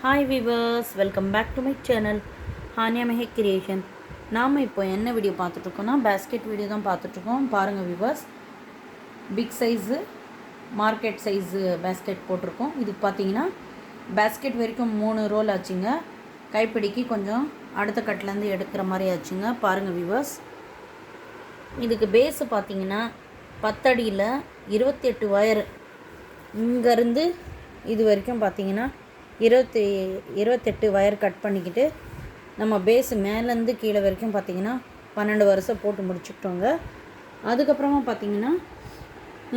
Hi viewers, welcome back to my channel Haniya Mehak creation. நாம் இப்போ என்ன வீடியோ பார்த்துட்ருக்கோன்னா பேஸ்கெட் வீடியோ தான் பார்த்துட்ருக்கோம். பாருங்கள் viewers, big size market size basket போட்டிருக்கோம். இதுக்கு பார்த்தீங்கன்னா பேஸ்கெட் வரைக்கும் 3 ரோல் ஆச்சுங்க. கைப்பிடிக்கு கொஞ்சம் அடுத்த கட்டிலேருந்து எடுக்கிற மாதிரி ஆச்சுங்க. பாருங்கள் விவர்ஸ், இதுக்கு பேஸு பார்த்தீங்கன்னா 10 அடியில் 28 ஒயர் இங்கேருந்து இது வரைக்கும் பார்த்தீங்கன்னா 28 ஒயர் கட் பண்ணிக்கிட்டு நம்ம பேஸு மேலேருந்து கீழே வரைக்கும் பார்த்திங்கன்னா 12 வருஷம் போட்டு முடிச்சுக்கிட்டோங்க. அதுக்கப்புறமா பார்த்திங்கன்னா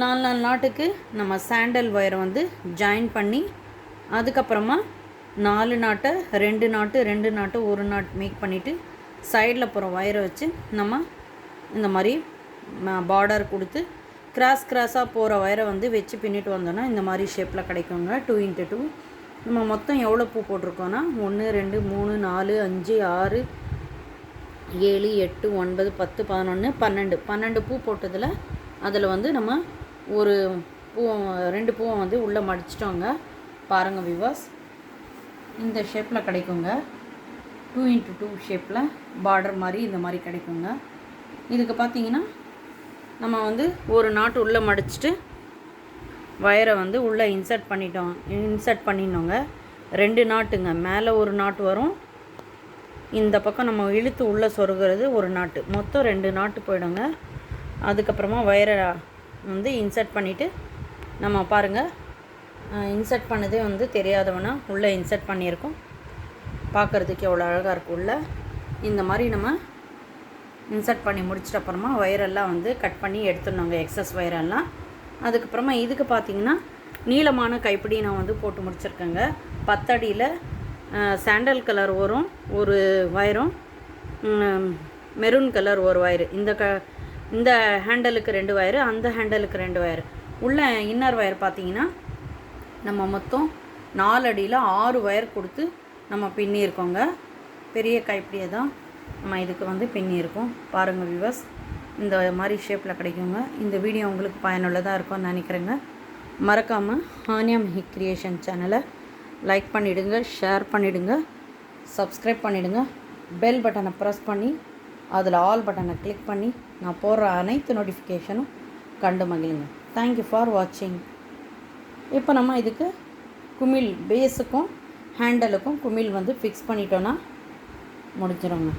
4 நாட்டுக்கு நம்ம சாண்டல் ஒயரை வந்து ஜாயின் பண்ணி அதுக்கப்புறமா 4 நாட்டை 2 நாட்டு 1 நாட் மேக் பண்ணிவிட்டு சைடில் போகிற ஒயரை வச்சு நம்ம இந்த மாதிரி பார்டர் கொடுத்து கிராஸாக போகிற ஒயரை வந்து வச்சு பின்னிட்டு வந்தோன்னா இந்த மாதிரி ஷேப்பில் கிடைக்குங்க. 2x2 நம்ம மொத்தம் எவ்வளோ பூ போட்டிருக்கோன்னா 1 2 3 4 5 6 7 8 9 10 11 12 பூ போட்டதில் அதில் வந்து நம்ம ஒரு பூ 2 பூவை வந்து உள்ளே மடிச்சிட்டோங்க. பாருங்கள் விவர்ஸ், இந்த ஷேப்பில் கிடைக்குங்க. 2x2 ஷேப்பில் பார்டர் மாதிரி இந்த மாதிரி கிடைக்குங்க. இதுக்கு பார்த்திங்கன்னா நம்ம வந்து ஒரு நாட்டு உள்ளே மடிச்சிட்டு வயரை வந்து உள்ளே இன்சர்ட் பண்ணிட்டோங்க. 2 நாட்டுங்க, மேலே ஒரு நாட்டு வரும், இந்த பக்கம் நம்ம இழுத்து உள்ளே சொருகிறது ஒரு நாட்டு, மொத்தம் 2 நாட்டு போயிடுங்க. அதுக்கப்புறமா வயரை வந்து இன்சர்ட் பண்ணிவிட்டு நம்ம பாருங்கள், இன்சர்ட் பண்ணதே வந்து தெரியாதவனா உள்ளே இன்சர்ட் பண்ணியிருக்கோம். பார்க்குறதுக்கு எவ்வளோ அழகாக இருக்கும். உள்ளே இந்த மாதிரி நம்ம இன்சர்ட் பண்ணி முடிச்சிட்ட அப்புறமா வயரெல்லாம் வந்து கட் பண்ணி எடுத்துடணுங்க, எக்ஸஸ் வயரெல்லாம். அதுக்கப்புறமா இதுக்கு பார்த்திங்கன்னா நீளமான கைப்பிடி நான் வந்து போட்டு முடிச்சிருக்கேங்க. 10 அடியில் சாண்டல் கலர் வரும் ஒரு வயரும், மெரூன் கலர் ஒரு வயரு, இந்த ஹேண்டலுக்கு 2 வயரு, அந்த ஹேண்டலுக்கு 2 வயரு. உள்ள இன்னர் வயர் பார்த்திங்கன்னா நம்ம மொத்தம் 4 அடியில் 6 வயர் கொடுத்து நம்ம பின்னியிருக்கோங்க. பெரிய கைப்பிடியை தான் நம்ம இதுக்கு வந்து பின்னியிருக்கோம். பாருங்கள் வியூவர்ஸ், இந்த மாதிரி ஷேப்பில் கிடைக்குங்க. இந்த வீடியோ உங்களுக்கு பயனுள்ளதாக இருக்கும்னு நினைக்கிறேங்க. மறக்காமல் ஹானியா மெஹக் கிரியேஷன் சேனலை லைக் பண்ணிவிடுங்க, ஷேர் பண்ணிவிடுங்க, சப்ஸ்கிரைப் பண்ணிவிடுங்க. பெல் பட்டனை ப்ரெஸ் பண்ணி அதில் ஆல் பட்டனை கிளிக் பண்ணி நான் போடுற அனைத்து நோட்டிஃபிகேஷனும் கண்டு மகிழுங்க. தேங்க்யூ ஃபார் வாட்சிங். இப்போ நம்ம இதுக்கு குமிழ் பேஸுக்கும் ஹேண்டலுக்கும் குமிழ் வந்து ஃபிக்ஸ் பண்ணிட்டோன்னா முடிஞ்சிடுங்க.